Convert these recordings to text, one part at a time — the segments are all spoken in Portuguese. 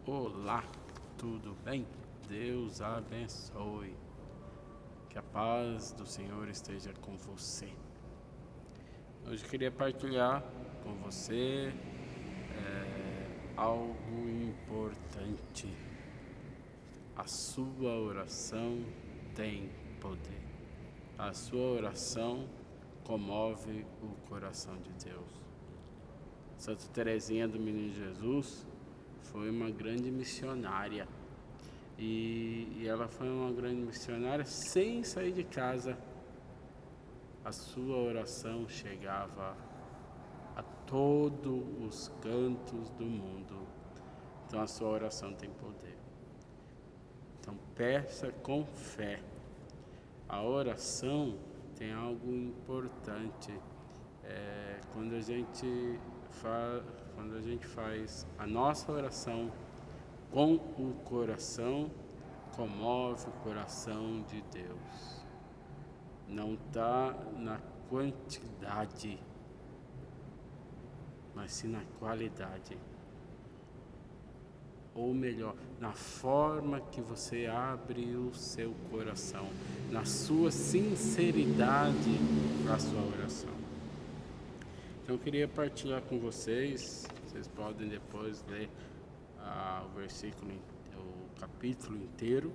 Olá, tudo bem? Deus abençoe. Que a paz do Senhor esteja com você. Hoje eu queria partilhar com você algo importante. A sua oração tem poder. A sua oração comove o coração de Deus. Santa Teresinha do Menino Jesus foi uma grande missionária. E ela foi uma grande missionária sem sair de casa. A sua oração chegava a todos os cantos do mundo. Então a sua oração tem poder. Então peça com fé. A oração tem algo importante. Quando a gente faz a nossa oração com o coração, comove o coração de Deus. Não está na quantidade, mas sim na qualidade. Ou melhor, na forma que você abre o seu coração, na sua sinceridade para a sua oração. Então eu queria partilhar com vocês podem depois ler o versículo, o capítulo inteiro,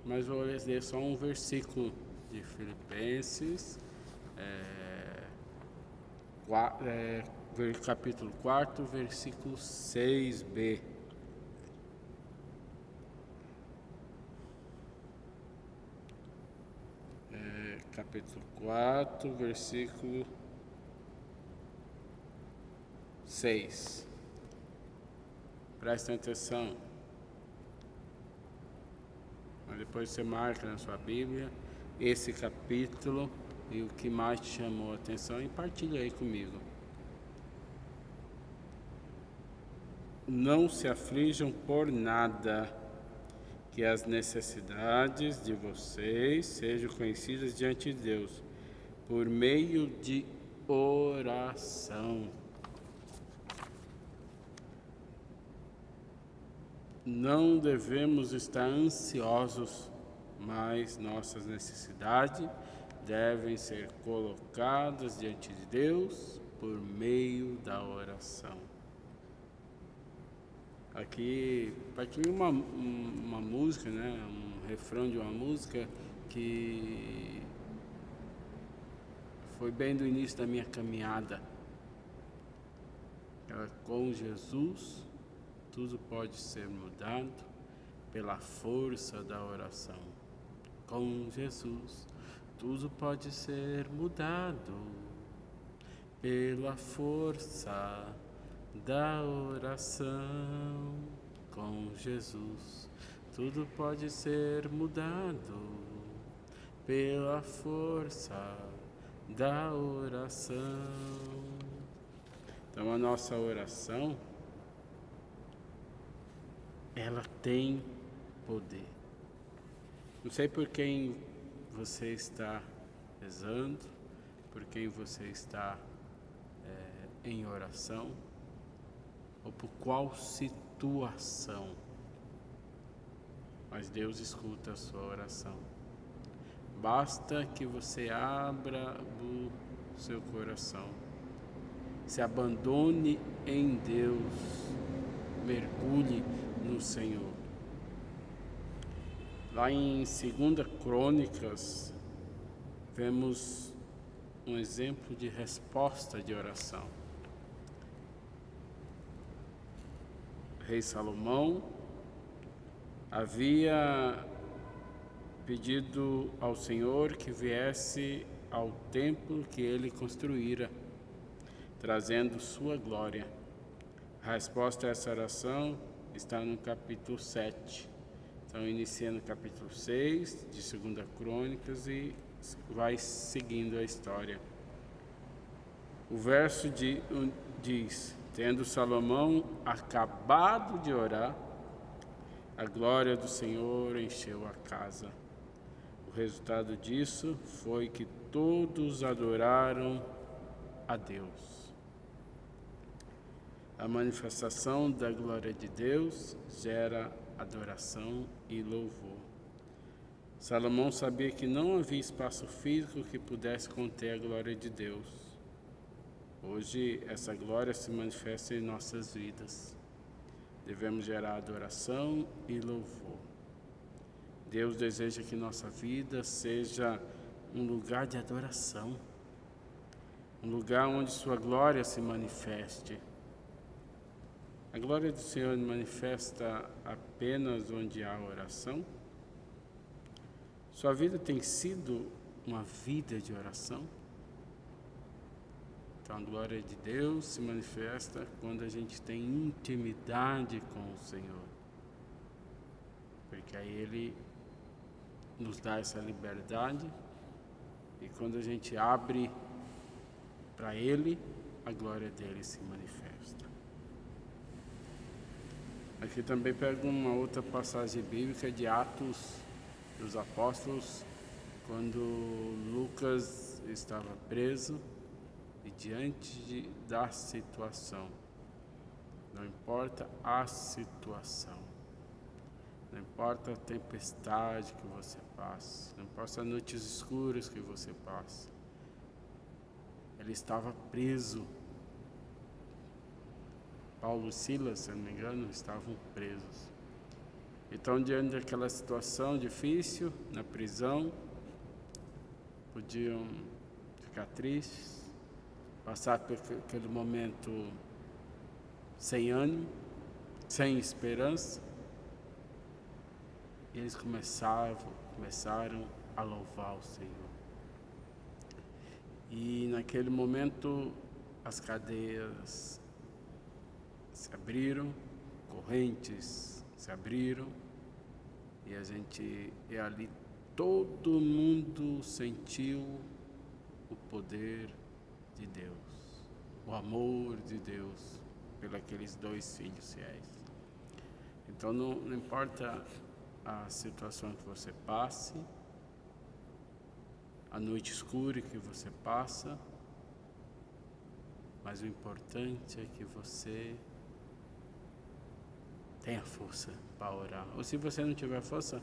mas vou ler só um versículo de Filipenses, capítulo 4, versículo 6b. Capítulo 4, versículo 6. Prestem atenção. Mas depois você marca na sua Bíblia esse capítulo e o que mais te chamou a atenção e partilha aí comigo. Não se aflijam por nada, que as necessidades de vocês sejam conhecidas diante de Deus, por meio de oração. Não devemos estar ansiosos, mas nossas necessidades devem ser colocadas diante de Deus por meio da oração. Aqui uma música, né? Um refrão de uma música que foi bem do início da minha caminhada. Com Jesus, tudo pode ser mudado pela força da oração. Com Jesus, tudo pode ser mudado pela força da oração. Com Jesus, tudo pode ser mudado pela força da oração. Então a nossa oração, ela tem poder. Não sei por quem você está rezando, por quem você está em oração, ou por qual situação, mas Deus escuta a sua oração. Basta que você abra o seu coração, se abandone em Deus, mergulhe no Senhor. Lá em 2 Crônicas, vemos um exemplo de resposta de oração. O rei Salomão havia pedido ao Senhor que viesse ao templo que ele construíra, trazendo sua glória. A resposta a essa oração está no capítulo 7. Então, inicia no capítulo 6 de 2 Crônicas e vai seguindo a história. O verso diz: tendo Salomão acabado de orar, a glória do Senhor encheu a casa. O resultado disso foi que todos adoraram a Deus. A manifestação da glória de Deus gera adoração e louvor. Salomão sabia que não havia espaço físico que pudesse conter a glória de Deus. Hoje, essa glória se manifesta em nossas vidas. Devemos gerar adoração e louvor. Deus deseja que nossa vida seja um lugar de adoração, um lugar onde sua glória se manifeste. A glória do Senhor manifesta apenas onde há oração? Sua vida tem sido uma vida de oração? Então a glória de Deus se manifesta quando a gente tem intimidade com o Senhor. Porque aí Ele nos dá essa liberdade e quando a gente abre para Ele, a glória dele se manifesta. Aqui também pego uma outra passagem bíblica de Atos dos Apóstolos, quando Lucas estava preso e diante da situação. Não importa a situação, não importa a tempestade que você passe, não importa as noites escuras que você passe. Ele estava preso. Paulo e Silas, se não me engano, estavam presos. Então, diante daquela situação difícil, na prisão, podiam ficar tristes, passar por aquele momento sem ânimo, sem esperança. E eles começaram a louvar o Senhor. E naquele momento as cadeias se abriram, correntes se abriram, e ali todo mundo sentiu o poder de Deus, o amor de Deus pelos dois filhos fiéis. Então não importa a situação que você passe, a noite escura que você passa, mas o importante é que você tenha força para orar. Ou se você não tiver força,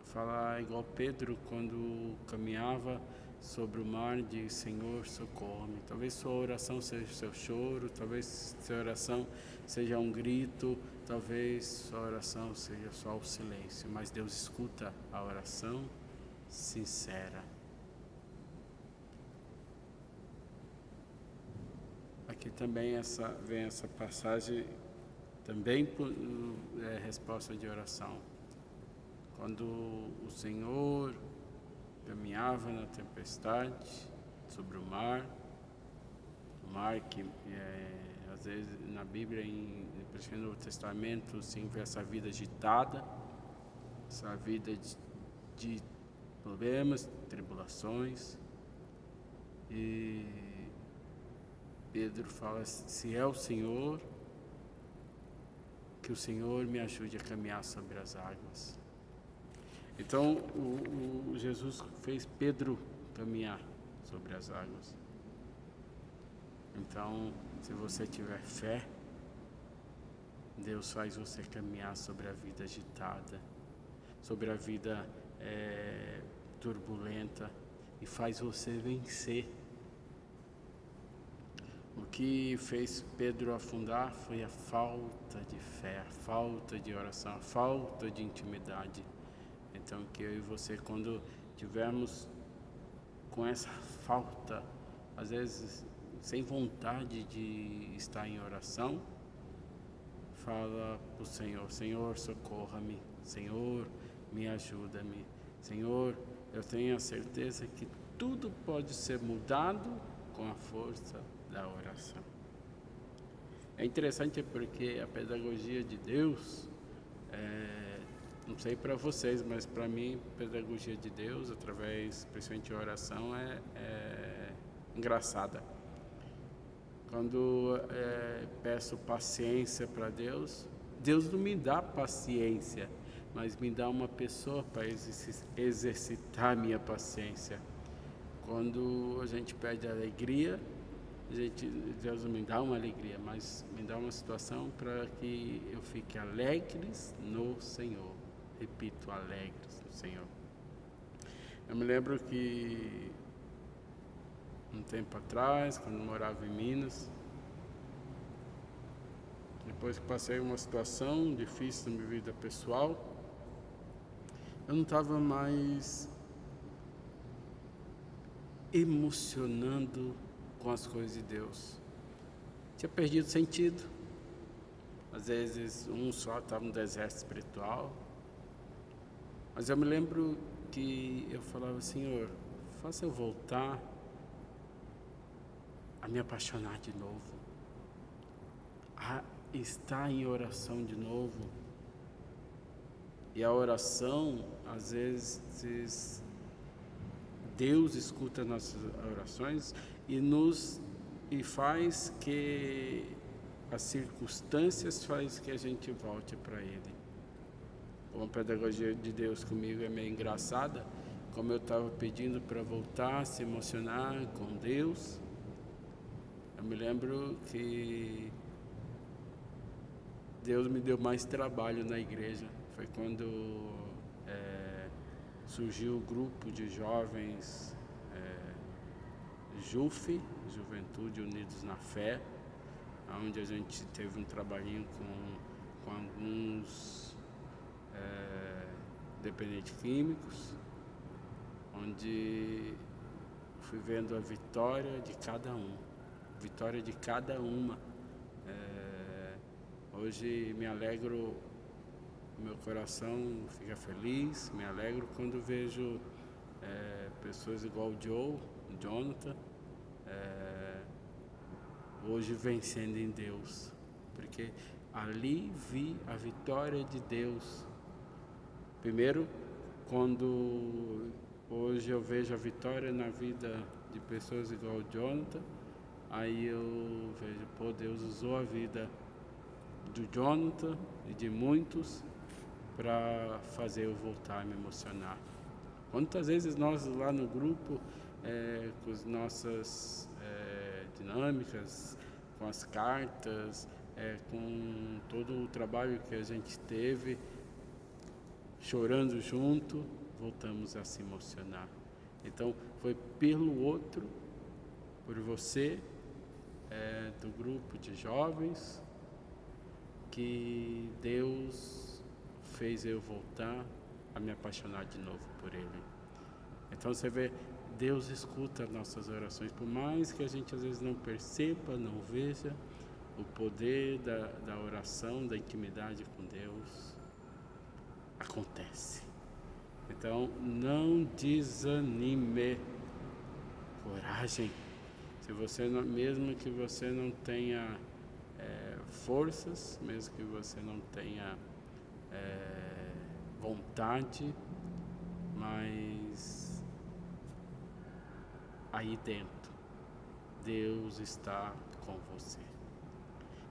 falar igual Pedro quando caminhava sobre o mar, de Senhor, socorre-me. Talvez sua oração seja seu choro, talvez sua oração seja um grito, talvez sua oração seja só o silêncio, mas Deus escuta a oração sincera. Aqui também vem essa passagem, também resposta de oração. Quando o Senhor caminhava na tempestade sobre o mar que às vezes na Bíblia, principalmente no Novo Testamento, sim, vê essa vida agitada, essa vida de problemas, tribulações, e Pedro fala: se é o Senhor, que o Senhor me ajude a caminhar sobre as águas. Então Jesus fez Pedro caminhar sobre as águas. Então, se você tiver fé, Deus faz você caminhar sobre a vida agitada, sobre a vida turbulenta, e faz você vencer. O que fez Pedro afundar foi a falta de fé, a falta de oração, a falta de intimidade. Então, que eu e você, quando tivermos com essa falta, às vezes sem vontade de estar em oração, fala para o Senhor: Senhor, socorra-me, Senhor, me ajuda-me, Senhor, eu tenho a certeza que tudo pode ser mudado com a força da oração. É interessante porque a pedagogia de Deus, não sei para vocês, mas para mim, a pedagogia de Deus, através, principalmente de oração, é engraçada. Quando peço paciência para Deus, Deus não me dá paciência, mas me dá uma pessoa para exercitar minha paciência. Quando a gente pede alegria, gente, Deus não me dá uma alegria, mas me dá uma situação para que eu fique alegres no Senhor. Repito, alegres no Senhor. Eu me lembro que um tempo atrás, quando eu morava em Minas, depois que passei uma situação difícil na minha vida pessoal, eu não estava mais emocionando com as coisas de Deus. Tinha perdido sentido. Às vezes um só estava no deserto espiritual. Mas eu me lembro que eu falava, Senhor, faça eu voltar a me apaixonar de novo, a estar em oração de novo. E a oração, às vezes, Deus escuta nossas orações e faz que as circunstâncias faz que a gente volte para Ele. Uma pedagogia de Deus comigo é meio engraçada, como eu estava pedindo para voltar a se emocionar com Deus. Eu me lembro que Deus me deu mais trabalho na igreja. Foi quando surgiu o grupo de jovens JUF, Juventude Unidos na Fé, onde a gente teve um trabalhinho com alguns dependentes químicos, onde fui vendo a vitória de cada uma. Hoje me alegro, meu coração fica feliz, me alegro quando vejo pessoas igual o Jonathan, hoje vencendo em Deus, porque ali vi a vitória de Deus. Primeiro, quando hoje eu vejo a vitória na vida de pessoas igual o Jonathan, aí eu vejo, Deus usou a vida do Jonathan e de muitos para fazer eu voltar a me emocionar. Quantas vezes nós lá no grupo, com as nossas dinâmicas, com as cartas, com todo o trabalho que a gente teve, chorando junto, voltamos a se emocionar. Então, foi pelo outro, por você, do grupo de jovens, que Deus fez eu voltar a me apaixonar de novo por Ele. Então você vê, Deus escuta nossas orações, por mais que a gente às vezes não perceba, não veja o poder da oração, da intimidade com Deus, acontece. Então não desanime, coragem. Se você não, mesmo que você não tenha forças, mesmo que você não tenha vontade, mas aí dentro Deus está com você.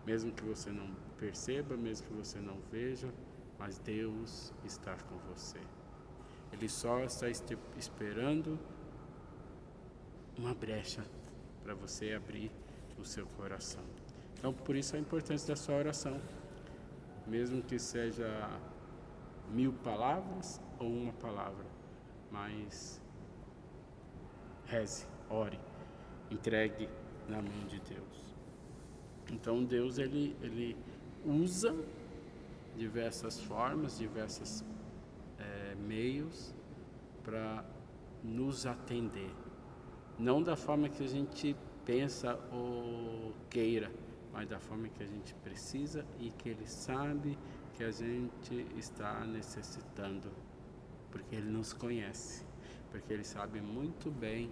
Mesmo que você não perceba, mesmo que você não veja, mas Deus está com você. Ele só está esperando uma brecha para você abrir o seu coração. Então, por isso a importância da sua oração. Mesmo que seja 1000 palavras ou uma palavra, mas reze, ore, entregue na mão de Deus. Então Deus ele usa diversas formas, diversos meios para nos atender, não da forma que a gente pensa ou queira, mas da forma que a gente precisa e que Ele sabe que a gente está necessitando, porque Ele nos conhece, porque Ele sabe muito bem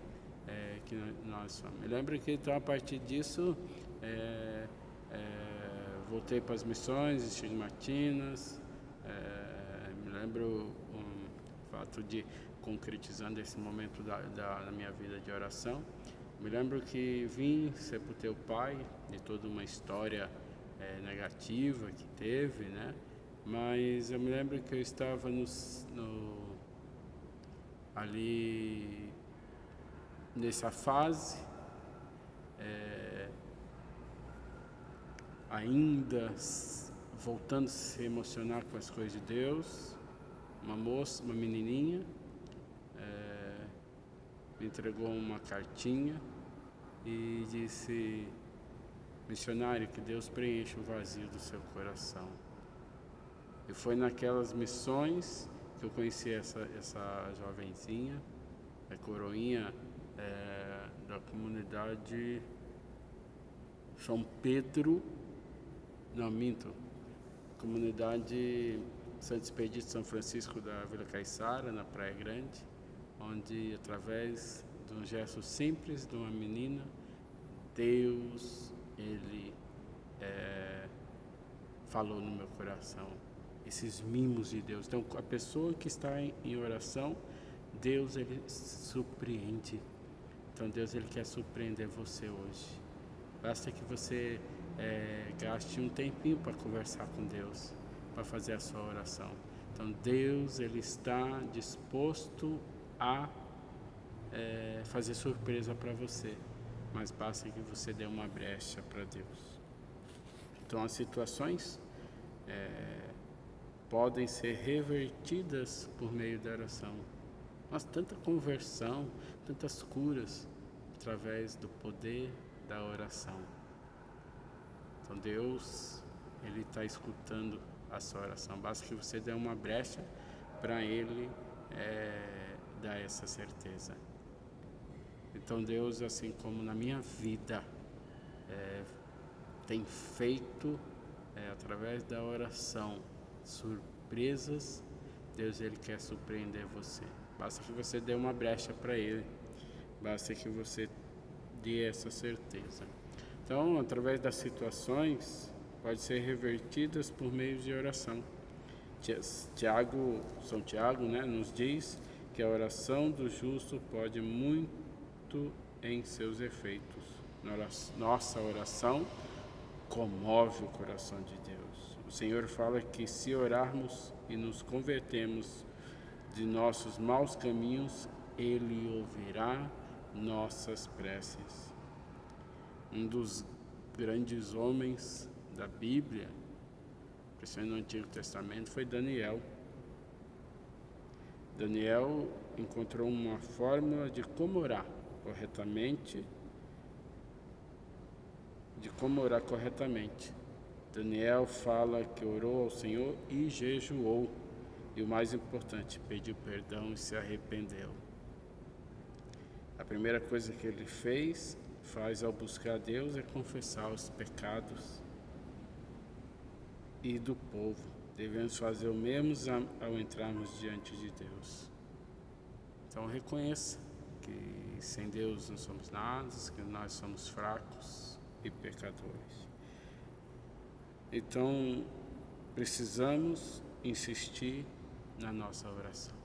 que nós somos. Me lembro que então a partir disso voltei para as missões estigmatinas, me lembro o fato de concretizando esse momento da minha vida de oração. Me lembro que vim sepultei o pai de toda uma história negativa que teve, né? Mas eu me lembro que eu estava ali nessa fase, ainda voltando a se emocionar com as coisas de Deus. Uma moça, uma menininha, me entregou uma cartinha e disse: missionário, que Deus preencha o vazio do seu coração. E foi naquelas missões que eu conheci essa jovenzinha, a coroinha da comunidade São Pedro, não, minto, comunidade Santo Expedito São Francisco da Vila Caiçara, na Praia Grande, onde, através de um gesto simples de uma menina, Deus, Ele falou no meu coração. Esses mimos de Deus. Então, a pessoa que está em oração, Deus, Ele surpreende. Então, Deus, Ele quer surpreender você hoje. Basta que você gaste um tempinho para conversar com Deus, para fazer a sua oração. Então, Deus, Ele está disposto a fazer surpresa para você, mas basta que você dê uma brecha para Deus. Então, as situações podem ser revertidas por meio da oração. Mas tanta conversão, tantas curas através do poder da oração. Então Deus, Ele está escutando a sua oração. Basta que você dê uma brecha para Ele dar essa certeza. Então Deus, assim como na minha vida, tem feito através da oração surpresas. Deus, Ele quer surpreender você. Basta que você dê uma brecha para Ele. Basta que você dê essa certeza. Então, através das situações, pode ser revertidas por meio de oração. São Tiago, nos diz que a oração do justo pode muito em seus efeitos. Nossa oração comove o coração de Deus. O Senhor fala que se orarmos e nos convertermos de nossos maus caminhos, Ele ouvirá nossas preces. Um dos grandes homens da Bíblia, principalmente no Antigo Testamento, foi Daniel. Daniel encontrou uma fórmula de como orar corretamente. Daniel fala que orou ao Senhor e jejuou. E o mais importante, pediu perdão e se arrependeu. A primeira coisa que ele faz ao buscar Deus é confessar os pecados e do povo. Devemos fazer o mesmo ao entrarmos diante de Deus. Então reconheça que sem Deus não somos nada, que nós somos fracos e pecadores. Então precisamos insistir na nossa oração.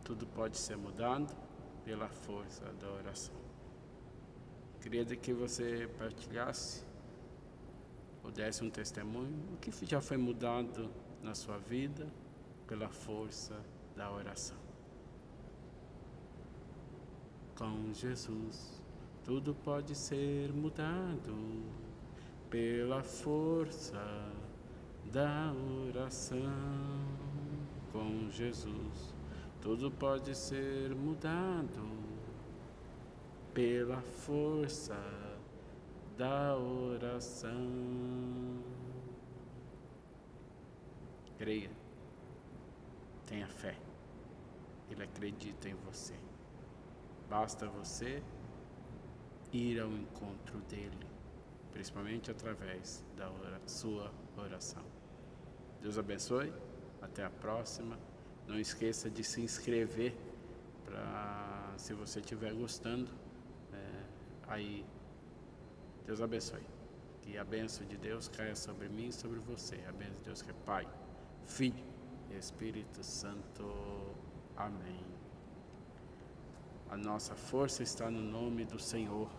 Tudo pode ser mudado pela força da oração. Queria que você partilhasse ou desse um testemunho, o que já foi mudado na sua vida pela força da oração. Com Jesus, tudo pode ser mudado pela força da oração. Com Jesus, tudo pode ser mudado pela força da oração. Creia, tenha fé, Ele acredita em você. Basta você ir ao encontro dEle, principalmente através da sua oração. Deus abençoe, até a próxima. Não esqueça de se inscrever se você estiver gostando. Aí, Deus abençoe. Que a bênção de Deus caia sobre mim e sobre você. A bênção de Deus que é Pai, Filho e Espírito Santo. Amém. A nossa força está no nome do Senhor.